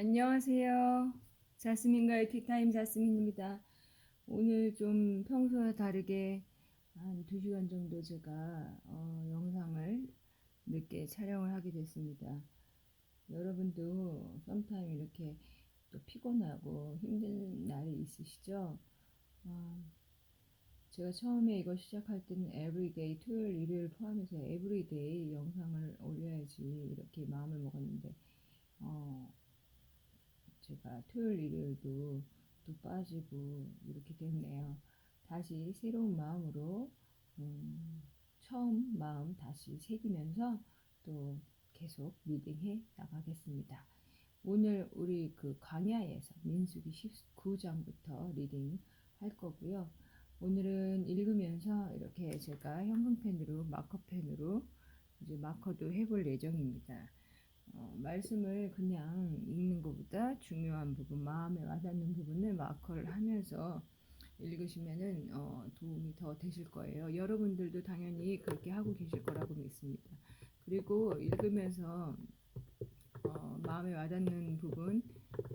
안녕하세요. 자스민과의 티타임 자스민입니다. 오늘 좀 평소와 다르게 한 2시간 정도 제가 영상을 늦게 촬영을 하게 됐습니다. 여러분도 썸타임 이렇게 또 피곤하고 힘든 날이 있으시죠? 어, 제가 처음에 이거 시작할 때는 에브리데이 토요일 일요일 포함해서 에브리데이 영상을 올려야지 이렇게 마음을 먹었는데 어, 제가 토요일 일요일도 또 빠지고 이렇게 됐네요. 다시 새로운 마음으로 처음 마음 다시 새기면서 또 계속 리딩해 나가겠습니다. 오늘 우리 그 광야에서 민수기 19장부터 리딩 할 거고요. 오늘은 읽으면서 이렇게 제가 형광펜으로 마커펜으로 이제 마커도 해볼 예정입니다. 말씀을 그냥 읽는 것보다 중요한 부분, 마음에 와닿는 부분을 마커를 하면서 읽으시면은 도움이 더 되실 거예요. 여러분들도 당연히 그렇게 하고 계실 거라고 믿습니다. 그리고 읽으면서 마음에 와닿는 부분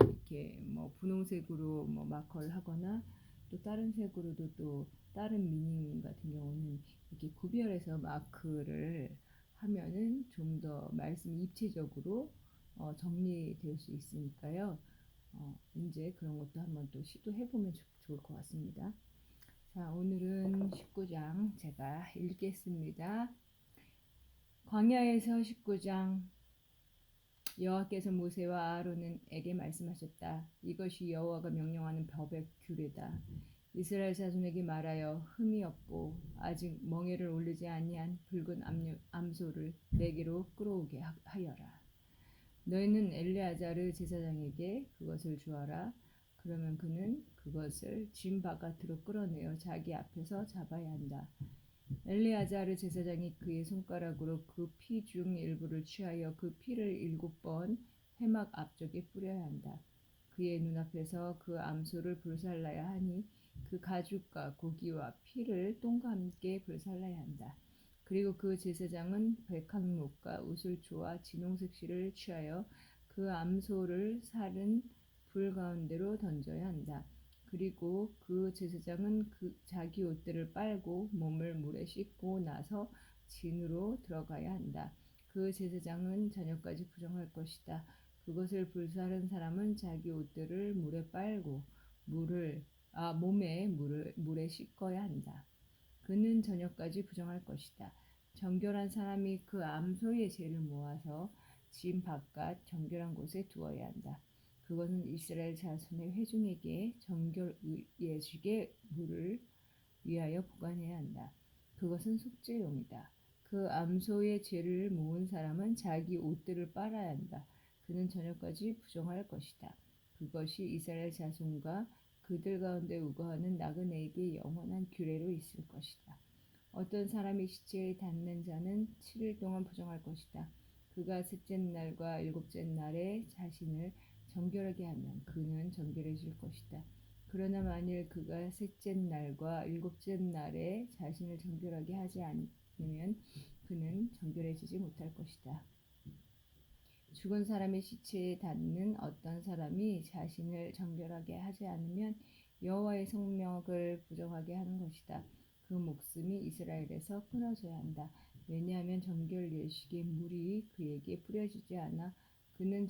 이렇게 뭐 분홍색으로 뭐 마커를 하거나 또 다른 색으로도 또 다른 미닝 같은 경우는 이렇게 구별해서 마크를 하면은 좀 더 말씀이 입체적으로 정리될 수 있으니까요. 이제 그런 것도 한번 또 시도해보면 좋을 것 같습니다. 자, 오늘은 19장 제가 읽겠습니다. 광야에서 19장. 여호와께서 모세와 아론에게 말씀하셨다. 이것이 여호와가 명령하는 법의 규례다. 이스라엘 자손에게 말하여 흠이 없고 아직 멍에를 오르지 아니한 붉은 암소를 내게로 끌어오게 하여라. 너희는 엘레아자르 제사장에게 그것을 주어라. 그러면 그는 그것을 짐 바깥으로 끌어내어 자기 앞에서 잡아야 한다. 엘레아자르 제사장이 그의 손가락으로 그 피 중 일부를 취하여 그 피를 7번 회막 앞쪽에 뿌려야 한다. 그의 눈앞에서 그 암소를 불살라야 하니 그 가죽과 고기와 피를 똥과 함께 불살라야 한다. 그리고 그 제사장은 백항목과 우슬초와 진홍색 실을 취하여 그 암소를 살은 불 가운데로 던져야 한다. 그리고 그 제사장은 그 자기 옷들을 빨고 몸을 물에 씻고 나서 진으로 들어가야 한다. 그 제사장은 저녁까지 부정할 것이다. 그것을 불사른 사람은 자기 옷들을 물에 빨고 몸에 물에 씻어야 한다. 그는 저녁까지 부정할 것이다. 정결한 사람이 그 암소의 죄를 모아서 짐 바깥 정결한 곳에 두어야 한다. 그것은 이스라엘 자손의 회중에게 정결 예식의 물을 위하여 보관해야 한다. 그것은 속죄용이다. 그 암소의 죄를 모은 사람은 자기 옷들을 빨아야 한다. 그는 저녁까지 부정할 것이다. 그것이 이스라엘 자손과 그들 가운데 우거하는 나그네에게 영원한 규례로 있을 것이다. 어떤 사람이 시체에 닿는 자는 7일 동안 부정할 것이다. 그가 셋째 날과 일곱째 날에 자신을 정결하게 하면 그는 정결해질 것이다. 그러나 만일 그가 셋째 날과 일곱째 날에 자신을 정결하게 하지 않으면 그는 정결해지지 못할 것이다. 죽은 사람의 시체에 닿는 어떤 사람이 자신을 정결하게 하지 않으면 여호와의 성명을 부정하게 하는 것이다. 그 목숨이 이스라엘에서 끊어져야 한다. 왜냐하면 정결 예식의 물이 그에게 뿌려지지 않아 그는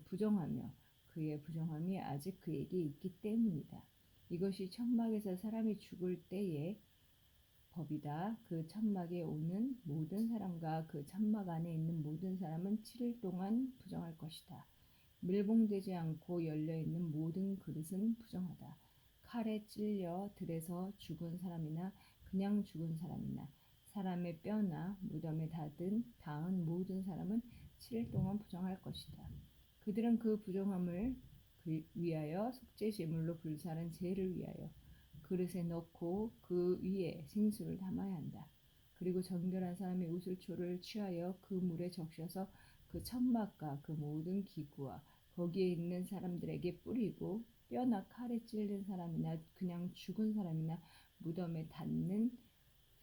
부정하며 그의 부정함이 아직 그에게 있기 때문이다. 이것이 천막에서 사람이 죽을 때의 법이다. 그 천막에 오는 모든 사람과 그 천막 안에 있는 모든 사람은 7일 동안 부정할 것이다. 밀봉되지 않고 열려있는 모든 그릇은 부정하다. 칼에 찔려 들에서 죽은 사람이나 그냥 죽은 사람이나 사람의 뼈나 무덤에 닿은 모든 사람은 7일 동안 부정할 것이다. 그들은 그 부정함을 위하여 속죄 제물로 불사른 죄를 위하여 그릇에 넣고 그 위에 생수를 담아야 한다. 그리고 정결한 사람이 우슬초를 취하여 그 물에 적셔서 그 천막과 그 모든 기구와 거기에 있는 사람들에게 뿌리고 뼈나 칼에 찔린 사람이나 그냥 죽은 사람이나 무덤에 닿는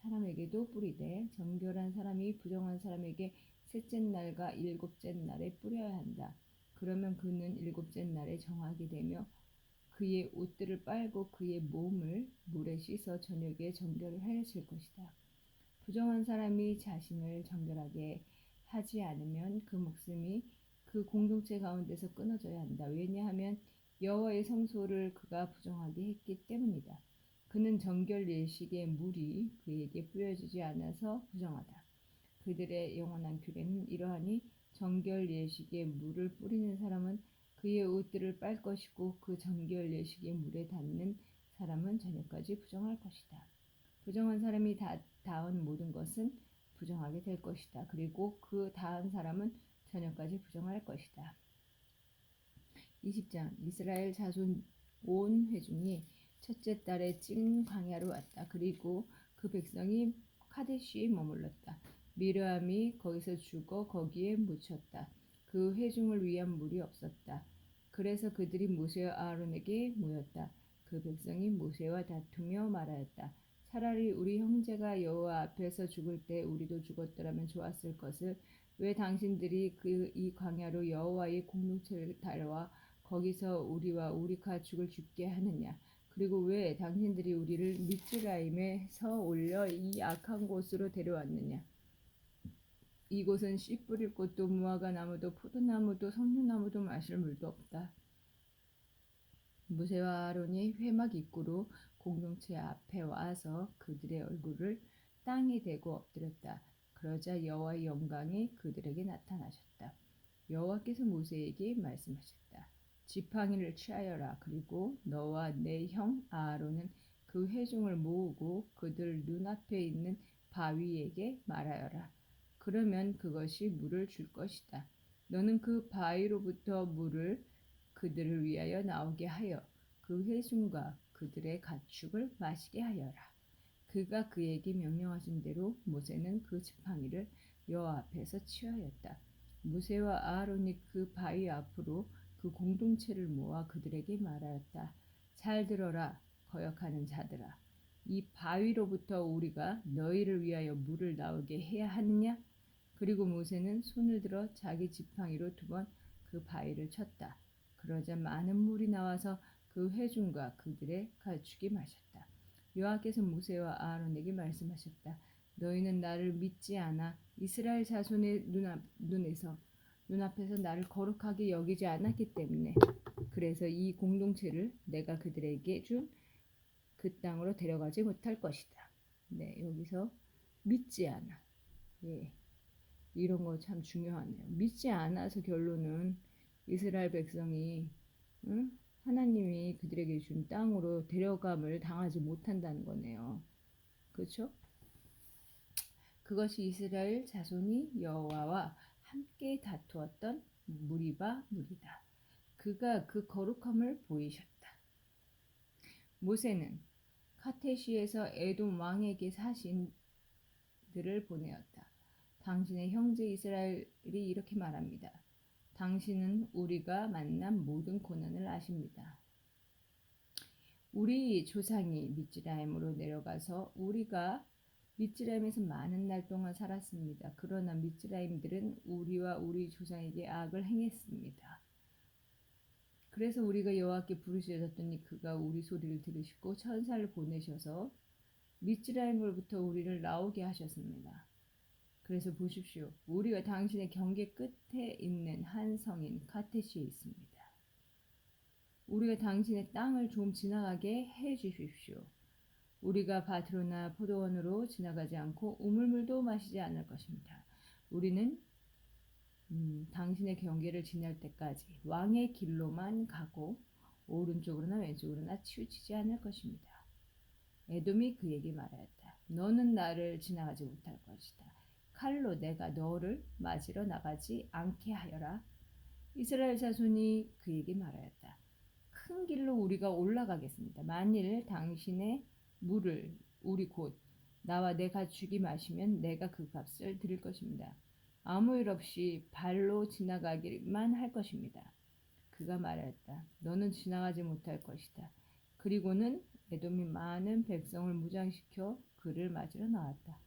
사람에게도 뿌리되 정결한 사람이 부정한 사람에게 셋째 날과 일곱째 날에 뿌려야 한다. 그러면 그는 일곱째 날에 정하게 되며 그의 옷들을 빨고 그의 몸을 물에 씻어 저녁에 정결을 하였을 것이다. 부정한 사람이 자신을 정결하게 하지 않으면 그 목숨이 그 공동체 가운데서 끊어져야 한다. 왜냐하면 여호와의 성소를 그가 부정하게 했기 때문이다. 그는 정결 예식의 물이 그에게 뿌려지지 않아서 부정하다. 그들의 영원한 규례는 이러하니 정결 예식의 물을 뿌리는 사람은 그의 옷들을 빨 것이고 그 정결 예식의 물에 닿는 사람은 저녁까지 부정할 것이다. 부정한 사람이 닿은 모든 것은 부정하게 될 것이다. 그리고 그 닿은 사람은 저녁까지 부정할 것이다. 20장 이스라엘 자손 온 회중이 첫째 달에 찐 광야로 왔다. 그리고 그 백성이 카데시에 머물렀다. 미르암이 거기서 죽어 거기에 묻혔다. 그 회중을 위한 물이 없었다. 그래서 그들이 모세와 아론에게 모였다. 그 백성이 모세와 다투며 말하였다. 차라리 우리 형제가 여호와 앞에서 죽을 때 우리도 죽었더라면 좋았을 것을 왜 당신들이 이 광야로 여호와의 공동체를 달아와 거기서 우리와 우리 가축을 죽게 하느냐. 그리고 왜 당신들이 우리를 미즈라임에서 올려 이 악한 곳으로 데려왔느냐. 이곳은 씨 뿌릴 곳도 무화과 나무도 포도나무도 석류나무도 마실 물도 없다. 모세와 아론이 회막 입구로 공동체 앞에 와서 그들의 얼굴을 땅에 대고 엎드렸다. 그러자 여호와의 영광이 그들에게 나타나셨다. 여호와께서 모세에게 말씀하셨다. 지팡이를 취하여라. 그리고 너와 내 형 아론은 그 회중을 모으고 그들 눈앞에 있는 바위에게 말하여라. 그러면 그것이 물을 줄 것이다. 너는 그 바위로부터 물을 그들을 위하여 나오게 하여 그 회중과 그들의 가축을 마시게 하여라. 그가 그에게 명령하신 대로 모세는 그 지팡이를 여호와 앞에서 취하였다. 모세와 아론이 그 바위 앞으로 그 공동체를 모아 그들에게 말하였다. 잘 들어라, 거역하는 자들아. 이 바위로부터 우리가 너희를 위하여 물을 나오게 해야 하느냐? 그리고 모세는 손을 들어 자기 지팡이로 2번 그 바위를 쳤다. 그러자 많은 물이 나와서 그 회중과 그들의 가축이 마셨다. 여호와께서 모세와 아론에게 말씀하셨다. 너희는 나를 믿지 않아 이스라엘 자손의 눈앞에서 나를 거룩하게 여기지 않았기 때문에 그래서 이 공동체를 내가 그들에게 준 그 땅으로 데려가지 못할 것이다. 네, 여기서 믿지 않아. 예. 이런 거 참 중요하네요. 믿지 않아서 결론은 이스라엘 백성이 하나님이 그들에게 준 땅으로 데려감을 당하지 못한다는 거네요. 그렇죠? 그것이 이스라엘 자손이 여호와와 함께 다투었던 무리바 무리다. 그가 그 거룩함을 보이셨다. 모세는 카테시에서 에돔 왕에게 사신들을 보내었다. 당신의 형제 이스라엘이 이렇게 말합니다. 당신은 우리가 만난 모든 고난을 아십니다. 우리 조상이 미즈라임으로 내려가서 우리가 미즈라임에서 많은 날 동안 살았습니다. 그러나 미즈라임들은 우리와 우리 조상에게 악을 행했습니다. 그래서 우리가 여호와께 부르짖었더니 그가 우리 소리를 들으시고 천사를 보내셔서 미즈라임으로부터 우리를 나오게 하셨습니다. 그래서 보십시오. 우리가 당신의 경계 끝에 있는 한 성인 카테시에 있습니다. 우리가 당신의 땅을 좀 지나가게 해 주십시오. 우리가 밭으로나 포도원으로 지나가지 않고 우물물도 마시지 않을 것입니다. 우리는 당신의 경계를 지날 때까지 왕의 길로만 가고 오른쪽으로나 왼쪽으로나 치우치지 않을 것입니다. 에돔이 그에게 말하였다. 너는 나를 지나가지 못할 것이다. 칼로 내가 너를 맞으러 나가지 않게 하여라. 이스라엘 자손이 그에게 말하였다. 큰 길로 우리가 올라가겠습니다. 만일 당신의 물을 우리 곧 나와 내 가축이 마시면 내가 그 값을 드릴 것입니다. 아무 일 없이 발로 지나가기만 할 것입니다. 그가 말하였다. 너는 지나가지 못할 것이다. 그리고는 에돔이 많은 백성을 무장시켜 그를 맞으러 나왔다.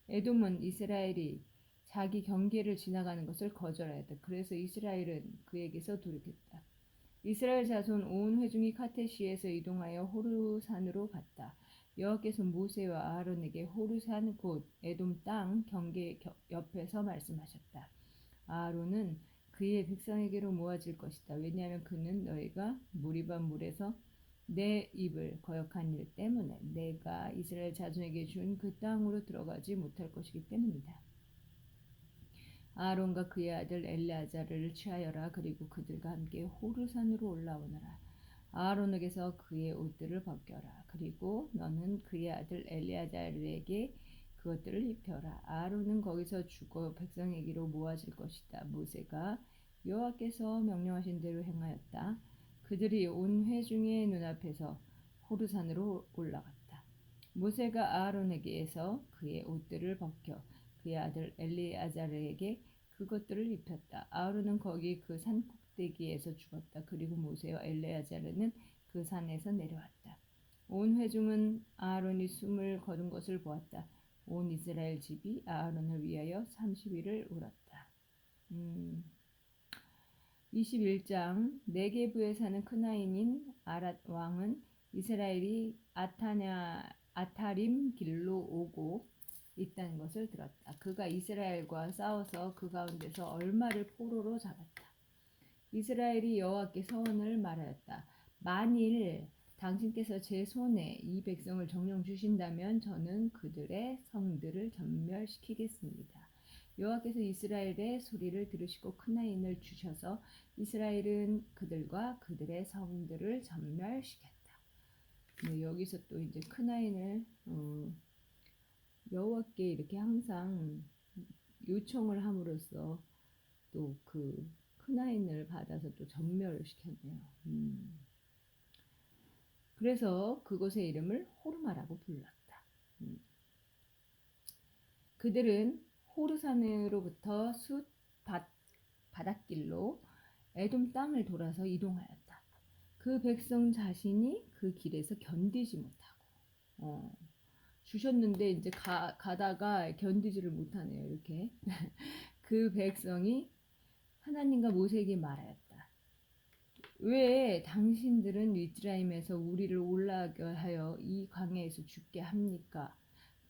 에돔은 이스라엘이 자기 경계를 지나가는 것을 거절하였다. 그래서 이스라엘은 그에게서 돌이켰다. 이스라엘 자손 온 회중이 카테시에서 이동하여 호르산으로 갔다. 여호와께서 모세와 아론에게 호르산 곧 에돔 땅 경계 옆에서 말씀하셨다. 아론은 그의 백성에게로 모아질 것이다. 왜냐하면 그는 너희가 무리반 물에서 내 입을 거역한 일 때문에 내가 이스라엘 자손에게 준 그 땅으로 들어가지 못할 것이기 때문이다. 아론과 그의 아들 엘레아자를 취하여라. 그리고 그들과 함께 호르산으로 올라오너라. 아론에게서 그의 옷들을 벗겨라. 그리고 너는 그의 아들 엘레아자르에게 그것들을 입혀라. 아론은 거기서 죽어 백성에게로 모아질 것이다. 모세가 여호와께서 명령하신 대로 행하였다. 그들이 온 회중의 눈앞에서 호르산으로 올라갔다. 모세가 아론에게서 그의 옷들을 벗겨 그의 아들 엘리아자르에게 그것들을 입혔다. 아론은 거기 그 산 꼭대기에서 죽었다. 그리고 모세와 엘리아자르는 그 산에서 내려왔다. 온 회중은 아론이 숨을 거둔 것을 보았다. 온 이스라엘 집이 아론을 위하여 30일을 울었다. 21장 네게부에 사는 크나인인 아랏 왕은 이스라엘이 아타림 길로 오고 있다는 것을 들었다. 그가 이스라엘과 싸워서 그 가운데서 얼마를 포로로 잡았다. 이스라엘이 여호와께 서원을 말하였다. 만일 당신께서 제 손에 이 백성을 정령 주신다면 저는 그들의 성들을 전멸시키겠습니다. 여호와께서 이스라엘의 소리를 들으시고 크나인을 주셔서 이스라엘은 그들과 그들의 성들을 전멸시켰다. 네, 여기서 또 이제 크나인을 여호와께 이렇게 항상 요청을 함으로써 또 그 크나인을 받아서 또 전멸을 시켰네요. 그래서 그곳의 이름을 호르마라고 불렀다. 그들은 호르산으로부터 숫 바닷길로 에돔 땅을 돌아서 이동하였다. 그 백성 자신이 그 길에서 견디지 못하고 주셨는데 이제 가다가 견디지를 못하네요. 이렇게 그 백성이 하나님과 모세에게 말하였다. 왜 당신들은 미스라임에서 우리를 올라가게 하여 이 광야에서 죽게 합니까?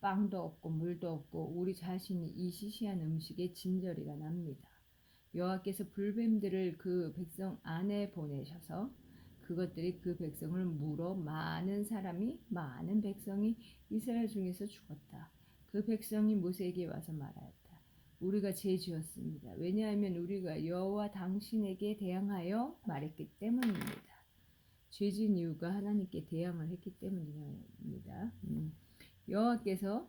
빵도 없고 물도 없고 우리 자신이 이 시시한 음식에 진저리가 납니다. 여호와께서 불뱀들을 그 백성 안에 보내셔서 그것들이 그 백성을 물어 많은 백성이 이스라엘 중에서 죽었다. 그 백성이 모세에게 와서 말하였다. 우리가 죄 지었습니다. 왜냐하면 우리가 여호와 당신에게 대항하여 말했기 때문입니다. 죄진 이유가 하나님께 대항을 했기 때문입니다. 여호와께서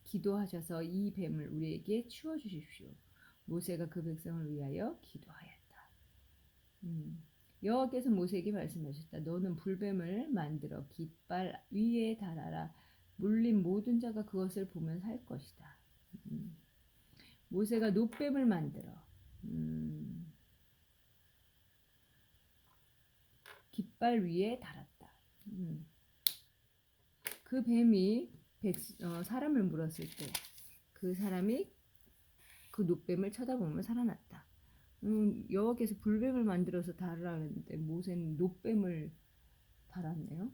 기도하셔서 이 뱀을 우리에게 치워 주십시오. 모세가 그 백성을 위하여 기도하였다. 여호와께서 모세에게 말씀하셨다. 너는 불뱀을 만들어 깃발 위에 달아라. 물린 모든 자가 그것을 보면 살 것이다. 모세가 놋뱀을 만들어 깃발 위에 달았다. 그 뱀이 사람을 물었을 때 그 사람이 그 놋뱀을 쳐다보면 살아났다. 여호와께서 불뱀을 만들어서 달으라는데 모세는 놋뱀을 달았네요.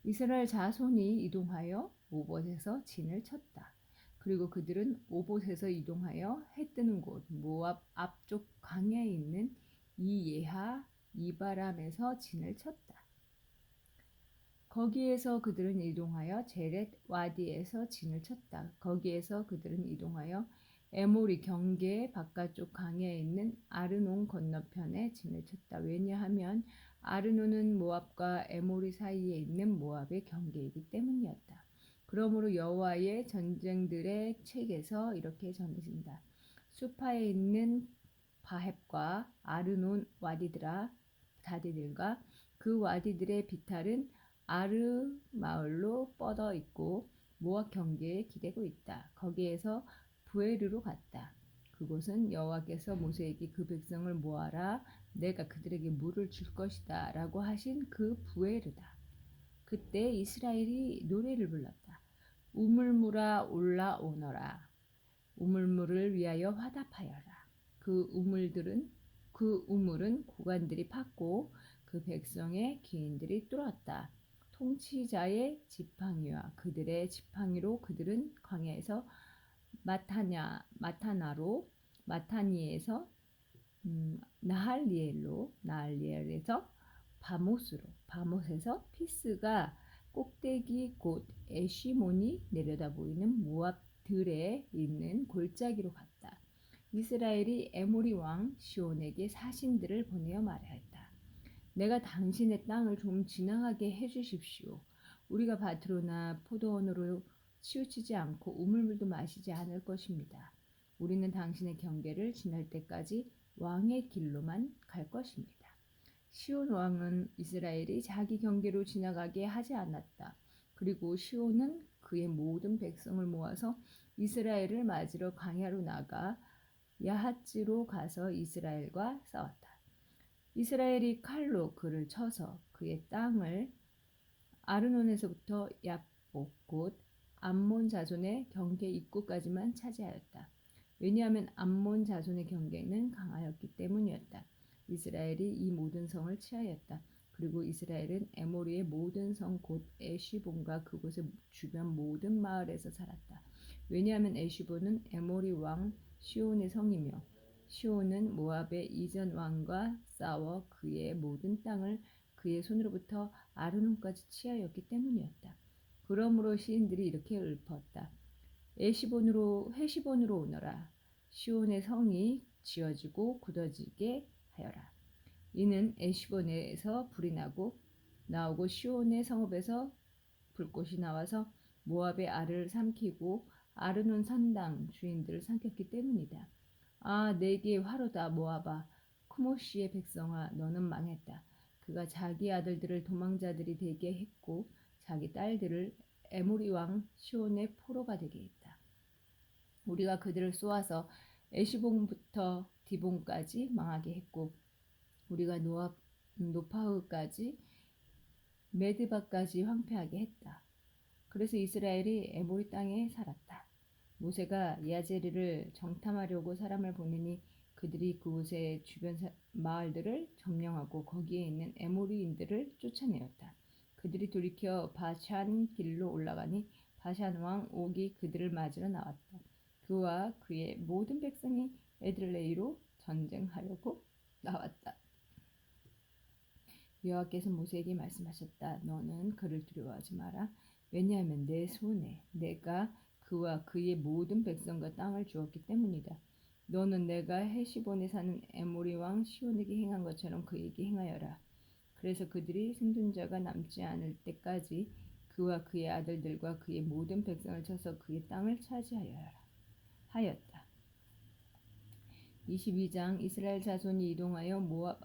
이스라엘 자손이 이동하여 오봇에서 진을 쳤다. 그리고 그들은 오봇에서 이동하여 해 뜨는 곳 모압 앞쪽 광야에 있는 이예하 이바람에서 진을 쳤다. 거기에서 그들은 이동하여 제렛 와디에서 진을 쳤다. 거기에서 그들은 이동하여 에모리 경계 바깥쪽 강야에 있는 아르논 건너편에 진을 쳤다. 왜냐하면 아르논은 모압과 에모리 사이에 있는 모압의 경계이기 때문이었다. 그러므로 여호와의 전쟁들의 책에서 이렇게 전해진다. 수파에 있는 바헵과 아르논 다디들과 그 와디들의 비탈은 아르 마을로 뻗어 있고 모압 경계에 기대고 있다. 거기에서 부에르로 갔다. 그곳은 여호와께서 모세에게 그 백성을 모아라 내가 그들에게 물을 줄 것이다 라고 하신 그 부에르다. 그때 이스라엘이 노래를 불렀다. 우물물아 올라오너라. 우물물을 위하여 화답하여라. 그 우물은 고관들이 팠고 그 백성의 기인들이 뚫었다. 통치자의 지팡이와 그들의 지팡이로 그들은 광야에서 마타니에서 나할리엘에서 바못에서 피스가 꼭대기 곧 에시몬이 내려다 보이는 모압 들에 있는 골짜기로 갔다. 이스라엘이 에모리 왕 시온에게 사신들을 보내어 말하였다. 내가 당신의 땅을 좀 지나가게 해주십시오. 우리가 밭으로나 포도원으로 치우치지 않고 우물물도 마시지 않을 것입니다. 우리는 당신의 경계를 지날 때까지 왕의 길로만 갈 것입니다. 시온 왕은 이스라엘이 자기 경계로 지나가게 하지 않았다. 그리고 시온은 그의 모든 백성을 모아서 이스라엘을 맞으러 광야로 나가 야하츠로 가서 이스라엘과 싸웠다. 이스라엘이 칼로 그를 쳐서 그의 땅을 아르논에서부터 야복 곧 암몬 자손의 경계 입구까지만 차지하였다. 왜냐하면 암몬 자손의 경계는 강하였기 때문이었다. 이스라엘이 이 모든 성을 취하였다. 그리고 이스라엘은 에모리의 모든 성 곧 에시본과 그곳의 주변 모든 마을에서 살았다. 왜냐하면 에시본은 에모리 왕 시온의 성이며 시온은 모압의 이전 왕과 싸워 그의 모든 땅을 그의 손으로부터 아르논까지 취하였기 때문이었다. 그러므로 시인들이 이렇게 읊었다. 헤시본으로 오너라. 시온의 성이 지어지고 굳어지게 하여라. 이는 에시본에서 불이 나오고 시온의 성읍에서 불꽃이 나와서 모압의 알을 삼키고 아르논 산당 주인들을 삼켰기 때문이다. 아, 내게 화로다 모압아. 쿠모시의 백성아, 너는 망했다. 그가 자기 아들들을 도망자들이 되게 했고 자기 딸들을 에모리 왕 시온의 포로가 되게 했다. 우리가 그들을 쏘아서 에시본부터 디본까지 망하게 했고 우리가 노파흐까지 메드바까지 황폐하게 했다. 그래서 이스라엘이 에모리 땅에 살았다. 모세가 야제르를 정탐하려고 사람을 보내니 그들이 그곳의 주변 마을들을 점령하고 거기에 있는 에모리인들을 쫓아내었다. 그들이 돌이켜 바샨 길로 올라가니 바샨 왕 옥이 그들을 맞으러 나왔다. 그와 그의 모든 백성이 에들레이로 전쟁하려고 나왔다. 여호와께서 모세에게 말씀하셨다. 너는 그를 두려워하지 마라. 왜냐하면 내 손에 내가 그와 그의 모든 백성과 땅을 주었기 때문이다. 너는 내가 헤시본에 사는 에모리 왕 시온에게 행한 것처럼 그에게 행하여라. 그래서 그들이 생존자가 남지 않을 때까지 그와 그의 아들들과 그의 모든 백성을 쳐서 그의 땅을 차지하였다. 22장 이스라엘 자손이 이동하여 모압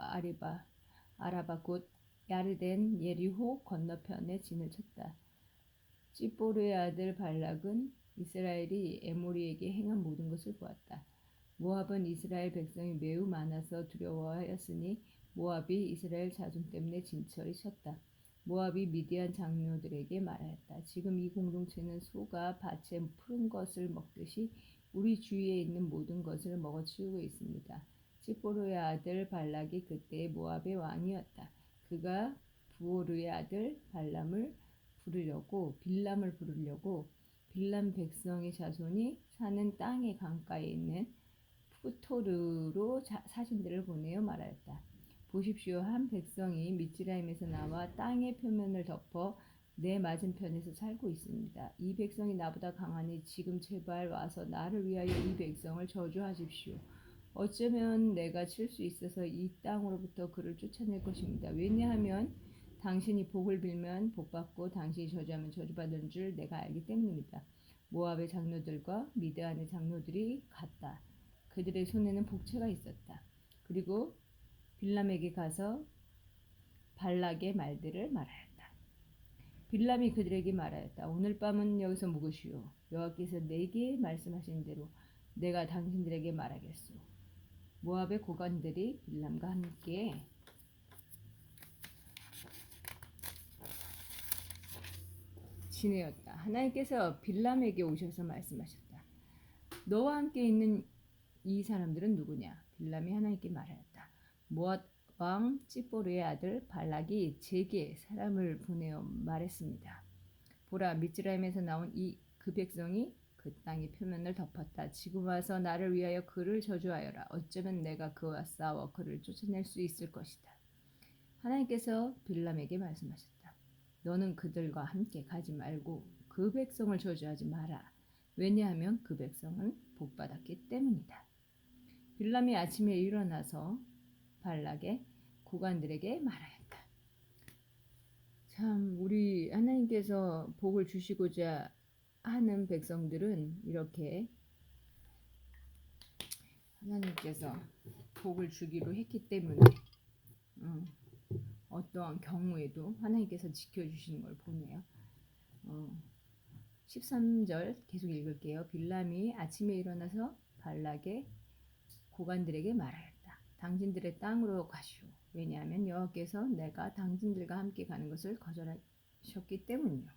아라바 곧 야르덴 예리호 건너편에 진을 쳤다. 찌보르의 아들 발락은 이스라엘이 에모리에게 행한 모든 것을 보았다. 모압은 이스라엘 백성이 매우 많아서 두려워하였으니 모압이 이스라엘 자손 때문에 진철이 쳤다. 모압이 미디안 장로들에게 말하였다. 지금 이 공동체는 소가 밭에 푸른 것을 먹듯이 우리 주위에 있는 모든 것을 먹어치우고 있습니다. 찌보르의 아들 발락이 그때 모압의 왕이었다. 그가 부오르의 아들 빌람을 부르려고 빌람 백성의 자손이 사는 땅의 강가에 있는 푸토르로 사신들을 보내어 말하였다. 보십시오. 한 백성이 미즈라임에서 나와 땅의 표면을 덮어 내 맞은편에서 살고 있습니다. 이 백성이 나보다 강하니 지금 제발 와서 나를 위하여 이 백성을 저주하십시오. 어쩌면 내가 칠 수 있어서 이 땅으로부터 그를 쫓아낼 것입니다. 왜냐하면 당신이 복을 빌면 복받고 당신이 저주하면 저주받은 줄 내가 알기 때문입니다. 모압의 장로들과 미드안의 장로들이 갔다. 그들의 손에는 복채가 있었다. 그리고 빌람에게 가서 발락의 말들을 말하였다. 빌람이 그들에게 말하였다. 오늘 밤은 여기서 묵으시오. 여호와께서 내게 말씀하신 대로 내가 당신들에게 말하겠소. 모압의 고관들이 빌람과 함께 지내었다. 하나님께서 빌람에게 오셔서 말씀하셨다. 너와 함께 있는 이 사람들은 누구냐? 빌람이 하나님께 말하였다. 모압 왕 찌보르의 아들 발락이 제게 사람을 보내어 말했습니다. 보라, 미즈라임에서 나온 그 백성이 그 땅의 표면을 덮었다. 지금 와서 나를 위하여 그를 저주하여라. 어쩌면 내가 그와 싸워 그를 쫓아낼 수 있을 것이다. 하나님께서 빌람에게 말씀하셨다. 너는 그들과 함께 가지 말고 그 백성을 저주하지 마라. 왜냐하면 그 백성은 복받았기 때문이다. 빌람이 아침에 일어나서 발락의 고관들에게 말하였다. 참, 우리 하나님께서 복을 주시고자 하는 백성들은 이렇게 하나님께서 복을 주기로 했기 때문에 어떠한 경우에도 하나님께서 지켜주시는 걸 보네요. 13절 계속 읽을게요. 빌람이 아침에 일어나서 발락의 고관들에게 말하였다. 당신들의 땅으로 가시오. 왜냐하면 여호와께서 내가 당신들과 함께 가는 것을 거절하셨기 때문이요.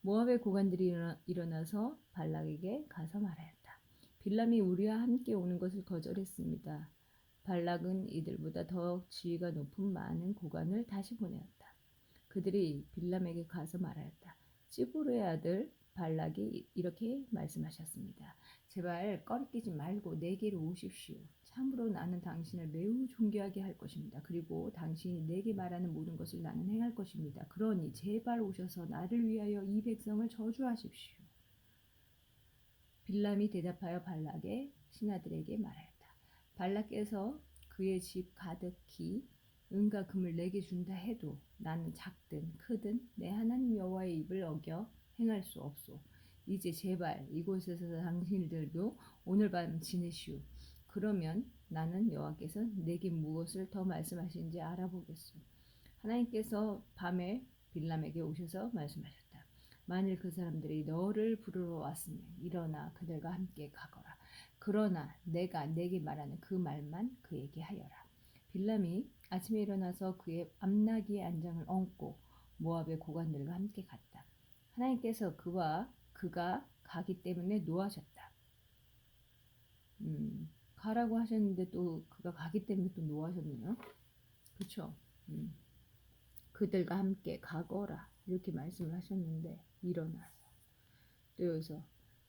모압의 고관들이 일어나서 발락에게 가서 말하였다. 빌람이 우리와 함께 오는 것을 거절했습니다. 발락은 이들보다 더 지위가 높은 많은 고관을 다시 보내었다. 그들이 빌람에게 가서 말하였다. 찌보르의 아들 발락이 이렇게 말씀하셨습니다. 제발 꺼리끼지 말고 내게로 오십시오. 참으로 나는 당신을 매우 존귀하게 할 것입니다. 그리고 당신이 내게 말하는 모든 것을 나는 행할 것입니다. 그러니 제발 오셔서 나를 위하여 이 백성을 저주하십시오. 빌람이 대답하여 발락의 신하들에게 말하였다. 발락께서 그의 집 가득히 은과 금을 내게 준다 해도 나는 작든 크든 내 하나님 여호와의 입을 어겨 행할 수 없소. 이제 제발 이곳에서 당신들도 오늘 밤 지내시오. 그러면 나는 여호와께서 내게 무엇을 더 말씀하시는지 알아보겠소. 하나님께서 밤에 빌람에게 오셔서 말씀하셨다. 만일 그 사람들이 너를 부르러 왔으면 일어나 그들과 함께 가거라. 그러나 내가 내게 말하는 그 말만 그에게 하여라. 빌람이 아침에 일어나서 그의 암나귀의 안장을 얹고 모압의 고관들과 함께 갔다. 하나님께서 그가 가기 때문에 노하셨다. 가라고 하셨는데 또 그가 가기 때문에 또 노하셨네요. 그렇죠? 그들과 함께 가거라 이렇게 말씀을 하셨는데 일어나서 또 여기서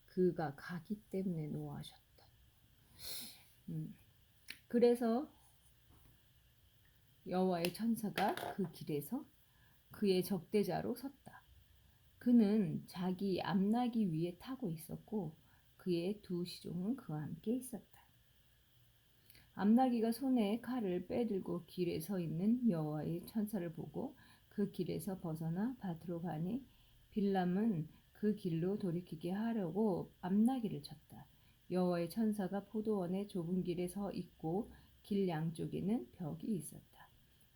그가 가기 때문에 노하셨다. 그래서 여호와의 천사가 그 길에서 그의 적대자로 섰다. 그는 자기 암나귀 위에 타고 있었고 그의 두 시종은 그와 함께 있었다. 암나귀가 손에 칼을 빼들고 길에 서 있는 여호와의 천사를 보고 그 길에서 벗어나 밭으로 가니 빌람은 그 길로 돌이키게 하려고 암나귀를 쳤다. 여호와의 천사가 포도원의 좁은 길에 서 있고 길 양쪽에는 벽이 있었다.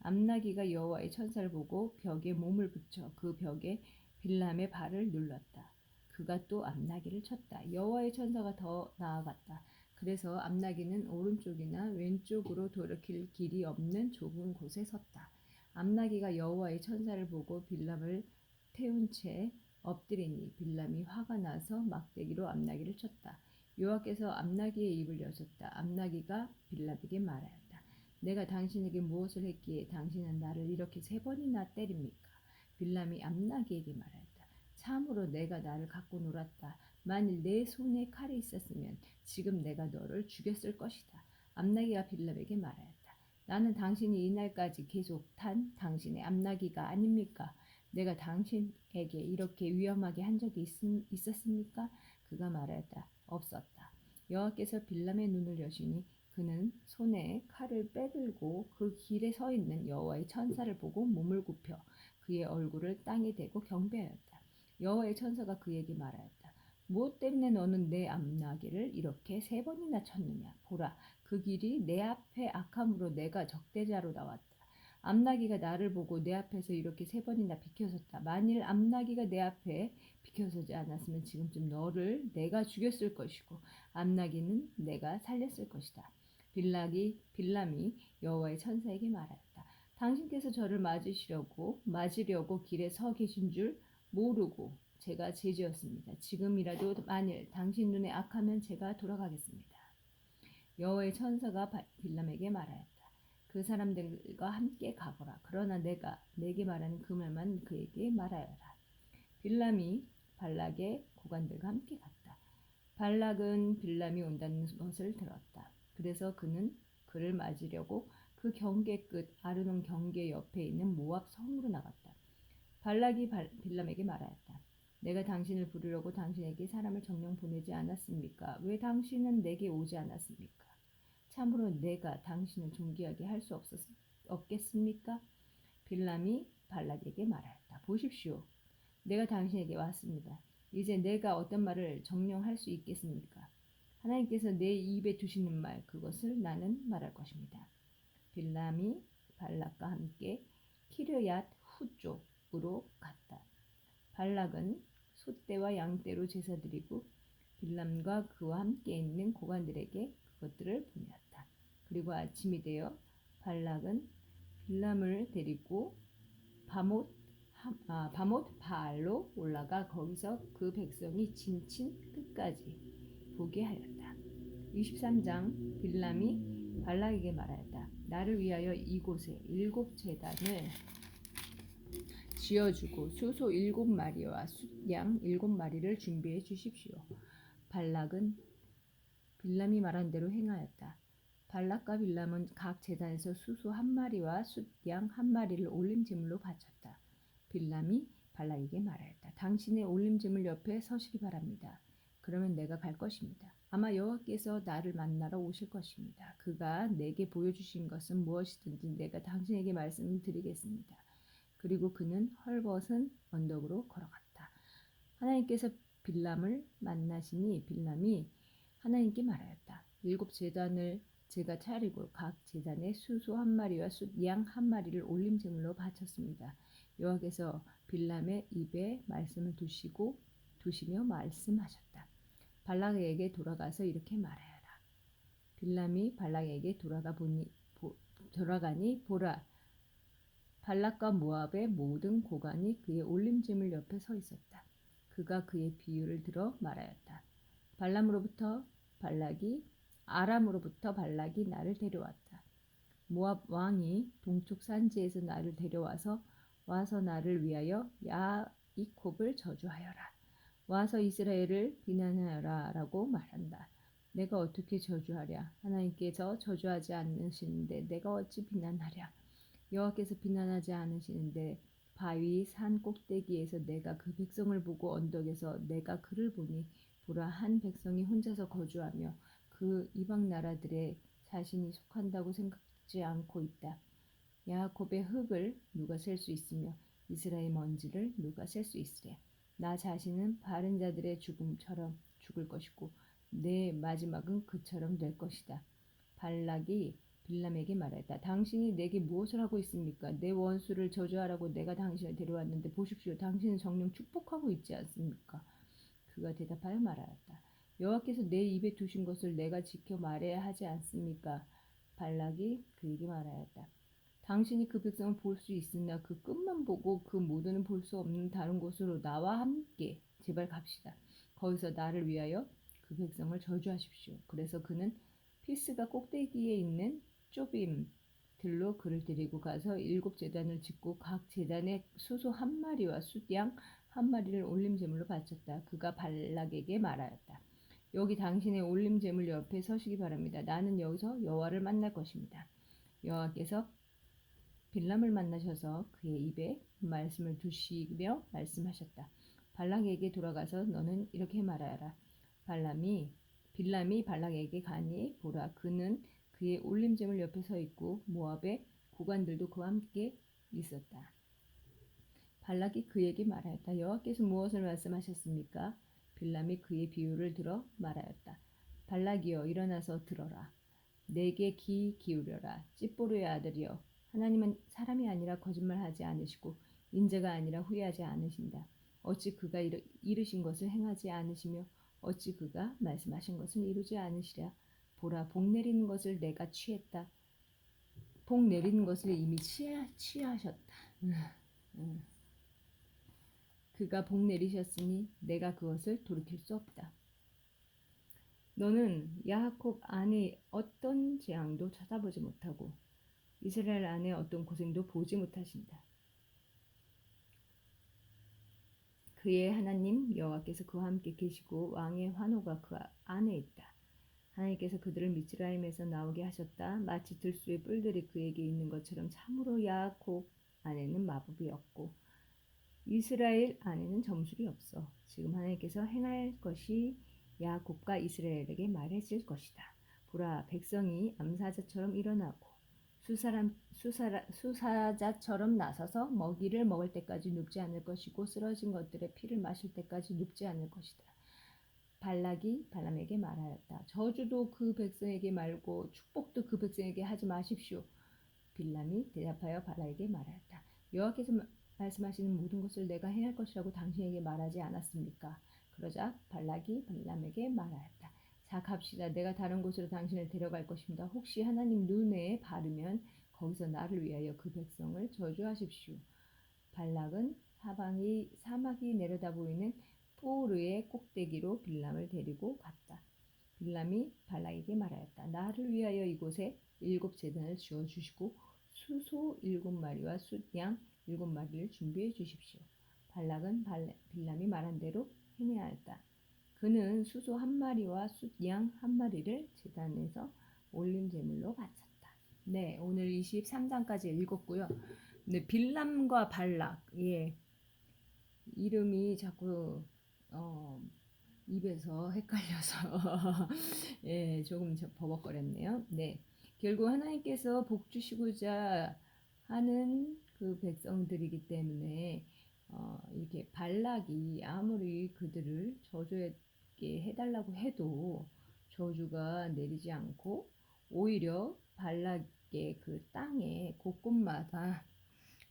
암나귀가 여호와의 천사를 보고 벽에 몸을 붙여 그 벽에 빌람의 발을 눌렀다. 그가 또 암나귀를 쳤다. 여호와의 천사가 더 나아갔다. 그래서 암나귀는 오른쪽이나 왼쪽으로 돌이킬 길이 없는 좁은 곳에 섰다. 암나귀가 여호와의 천사를 보고 빌람을 태운 채 엎드리니 빌람이 화가 나서 막대기로 암나귀를 쳤다. 여호와께서 암나귀의 입을 여셨다. 암나귀가 빌람에게 말하였다. 내가 당신에게 무엇을 했기에 당신은 나를 이렇게 3번이나 때립니까? 빌람이 암나귀에게 말하였다. 참으로 내가 나를 갖고 놀았다. 만일 내 손에 칼이 있었으면 지금 내가 너를 죽였을 것이다. 암나귀가 빌람에게 말하였다. 나는 당신이 이날까지 계속 탄 당신의 암나귀가 아닙니까? 내가 당신에게 이렇게 위험하게 한 적이 있었습니까? 그가 말하였다. 없었다. 여호와께서 빌람의 눈을 여시니 그는 손에 칼을 빼들고 그 길에 서 있는 여호와의 천사를 보고 몸을 굽혀 그의 얼굴을 땅에 대고 경배하였다. 여호와의 천사가 그에게 말하였다. 무엇 때문에 너는 내 암나귀를 이렇게 3번이나 쳤느냐? 보라, 그 길이 내 앞에 악함으로 내가 적대자로 나왔다. 암나귀가 나를 보고 내 앞에서 이렇게 3번이나 비켜섰다. 만일 암나귀가 내 앞에 비켜서지 않았으면 지금쯤 너를 내가 죽였을 것이고 암나귀는 내가 살렸을 것이다. 빌람이 여호와의 천사에게 말하였다. 당신께서 저를 맞으려고 길에 서 계신 줄 모르고 제가 죄지었습니다. 지금이라도 만일 당신 눈에 악하면 제가 돌아가겠습니다. 여호와의 천사가 빌람에게 말하였다. 그 사람들과 함께 가거라. 그러나 내게 말하는 그 말만 그에게 말하여라. 빌람이 발락의 고관들과 함께 갔다. 발락은 빌람이 온다는 것을 들었다. 그래서 그는 그를 맞으려고 그 경계 끝 아르논 경계 옆에 있는 모압 성으로 나갔다. 발락이 빌람에게 말하였다. 내가 당신을 부르려고 당신에게 사람을 정령 보내지 않았습니까? 왜 당신은 내게 오지 않았습니까? 참으로 내가 당신을 존귀하게 할 수 없겠습니까? 빌람이 발락에게 말하였다. 보십시오. 내가 당신에게 왔습니다. 이제 내가 어떤 말을 정령할 수 있겠습니까? 하나님께서 내 입에 두시는 말, 그것을 나는 말할 것입니다. 빌람이 발락과 함께 키르얏 후 쪽으로 갔다. 발락은 소떼와 양떼로 제사 드리고 빌람과 그와 함께 있는 고관들에게 그것들을 보내었다. 그리고 아침이 되어 발락은 빌람을 데리고 바못 바알로 올라가 거기서 그 백성이 진친 끝까지 보게 하였다. 23장 빌람이 발락에게 말하였다. 나를 위하여 이곳에 7제단을 지어주고 수소 7마리와 숫양 7마리를 준비해 주십시오. 발락은 빌람이 말한 대로 행하였다. 발락과 빌람은 각 제단에서 수소 1마리와 숫양 1마리를 올림 제물로 바쳤다. 빌람이 발락에게 말하였다. 당신의 올림 제물 옆에 서시기 바랍니다. 그러면 내가 갈 것입니다. 아마 여호와께서 나를 만나러 오실 것입니다. 그가 내게 보여주신 것은 무엇이든지 내가 당신에게 말씀을 드리겠습니다. 그리고 그는 헐벗은 언덕으로 걸어갔다. 하나님께서 빌람을 만나시니 빌람이 하나님께 말하였다. 7제단을 제가 차리고 각 제단에 수소 1마리와 숫양 1마리를 올림 제물로 바쳤습니다. 여호와께서 빌람의 입에 말씀을 두시며 말씀하셨다. 발락에게 돌아가서 이렇게 말하여라. 빌람이 발락에게 돌아가니 보라, 발락과 모압의 모든 고관이 그의 올림 제물 옆에 서 있었다. 그가 그의 비유를 들어 말하였다. 아람으로부터 발락이 나를 데려왔다. 모압 왕이 동쪽 산지에서 나를 데려와서 나를 위하여 야이콥을 저주하여라. 와서 이스라엘을 비난하여라 라고 말한다. 내가 어떻게 저주하랴? 하나님께서 저주하지 않으시는데 내가 어찌 비난하랴? 여호와께서 비난하지 않으시는데 바위 산 꼭대기에서 내가 그 백성을 보고 언덕에서 내가 그를 보니 보라, 한 백성이 혼자서 거주하며 그 이방 나라들의 자신이 속한다고 생각지 않고 있다. 야곱의 흙을 누가 셀 수 있으며 이스라엘의 먼지를 누가 셀 수 있으랴. 나 자신은 바른 자들의 죽음처럼 죽을 것이고 내 마지막은 그처럼 될 것이다. 발락이 빌람에게 말했다. 당신이 내게 무엇을 하고 있습니까? 내 원수를 저주하라고 내가 당신을 데려왔는데 보십시오. 당신은 정녕 축복하고 있지 않습니까? 그가 대답하여 말하였다. 여호와께서 내 입에 두신 것을 내가 지켜 말해야 하지 않습니까? 발락이 그에게 말하였다. 당신이 그 백성을 볼 수 있으나 그 끝만 보고 그 모두는 볼 수 없는 다른 곳으로 나와 함께 제발 갑시다. 거기서 나를 위하여 그 백성을 저주하십시오. 그래서 그는 피스가 꼭대기에 있는 좁임 들로 그를 데리고 가서 7제단을 짓고 각 제단에 수소 1마리와 숫양 1마리를 올림 제물로 바쳤다. 그가 발락에게 말하였다. 여기 당신의 올림 제물 옆에 서시기 바랍니다. 나는 여기서 여호와를 만날 것입니다. 여호와께서 빌람을 만나셔서 그의 입에 말씀을 두시며 말씀하셨다. 발락에게 돌아가서 너는 이렇게 말하여라. 빌람이 발락에게 가니 보라, 그는 그의 올림 제물 옆에 서 있고 모압의 고관들도 그와 함께 있었다. 발락이 그에게 말하였다. 여호와께서 무엇을 말씀하셨습니까? 빌람이 그의 비유를 들어 말하였다. 발락이여, 일어나서 들어라. 내게 귀 기울여라. 찌뽀르의 아들이여, 하나님은 사람이 아니라 거짓말하지 않으시고 인자가 아니라 후회하지 않으신다. 어찌 그가 이르신 것을 행하지 않으시며 어찌 그가 말씀하신 것을 이루지 않으시랴. 보라, 복 내리는 것을 내가 취했다. 복 내리는 것을 이미 취하셨다. 그가 복 내리셨으니 내가 그것을 돌이킬 수 없다. 너는 야곱 안에 어떤 재앙도 쳐다보지 못하고 이스라엘 안에 어떤 고생도 보지 못하신다. 그의 하나님 여호와께서 그와 함께 계시고 왕의 환호가 그 안에 있다. 하나님께서 그들을 미스라임에서 나오게 하셨다. 마치 들소의 뿔들이 그에게 있는 것처럼 참으로 야곱 안에는 마법이 없고 이스라엘 안에는 점술이 없어. 지금 하나님께서 행할 것이 야곱과 이스라엘에게 말해질 것이다. 보라, 백성이 암사자처럼 일어나고 수사자처럼 나서서 먹이를 먹을 때까지 눕지 않을 것이고 쓰러진 것들의 피를 마실 때까지 눕지 않을 것이다. 발락이 발람에게 말하였다. 저주도 그 백성에게 말고 축복도 그 백성에게 하지 마십시오. 빌람이 대답하여 발락에게 말하였다. 여호와께서 말씀하시는 모든 것을 내가 행할 것이라고 당신에게 말하지 않았습니까? 그러자 발락이 빌람에게 말하였다. 자, 갑시다. 내가 다른 곳으로 당신을 데려갈 것입니다. 혹시 하나님 눈에 바르면 거기서 나를 위하여 그 백성을 저주하십시오. 발락은 사막이 내려다 보이는 포르의 꼭대기로 빌람을 데리고 갔다. 빌람이 발락에게 말하였다. 나를 위하여 이곳에 7제단을 지어 주시고 수소 7마리와 숫양 7마리를 준비해 주십시오. 발락은 빌람이 말한 대로 행하였다. 그는 수소 1마리와 숫양 1마리를 제단에서 올림 제물로 바쳤다. 네, 오늘 23장까지 읽었고요. 네, 빌람과 발락, 예, 이름이 자꾸 입에서 헷갈려서 예, 조금 버벅거렸네요. 네, 결국 하나님께서 복 주시고자 하는 그 백성들이기 때문에 이렇게 발락이 아무리 그들을 저주하게 해달라고 해도 저주가 내리지 않고 오히려 발락의 그 땅에 곳곳마다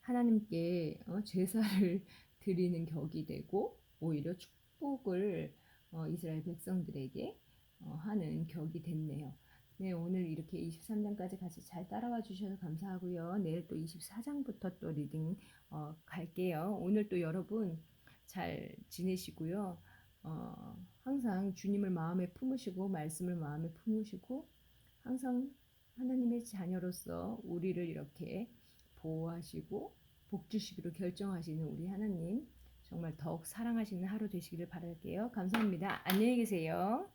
하나님께 제사를 드리는 격이 되고 오히려 축복을 이스라엘 백성들에게 하는 격이 됐네요. 네, 오늘 이렇게 23장까지 같이 잘 따라와 주셔서 감사하고요. 내일 또 24장부터 또 리딩 갈게요. 오늘 또 여러분 잘 지내시고요. 항상 주님을 마음에 품으시고 말씀을 마음에 품으시고 항상 하나님의 자녀로서 우리를 이렇게 보호하시고 복 주시기로 결정하시는 우리 하나님 정말 더욱 사랑하시는 하루 되시기를 바랄게요. 감사합니다. 안녕히 계세요.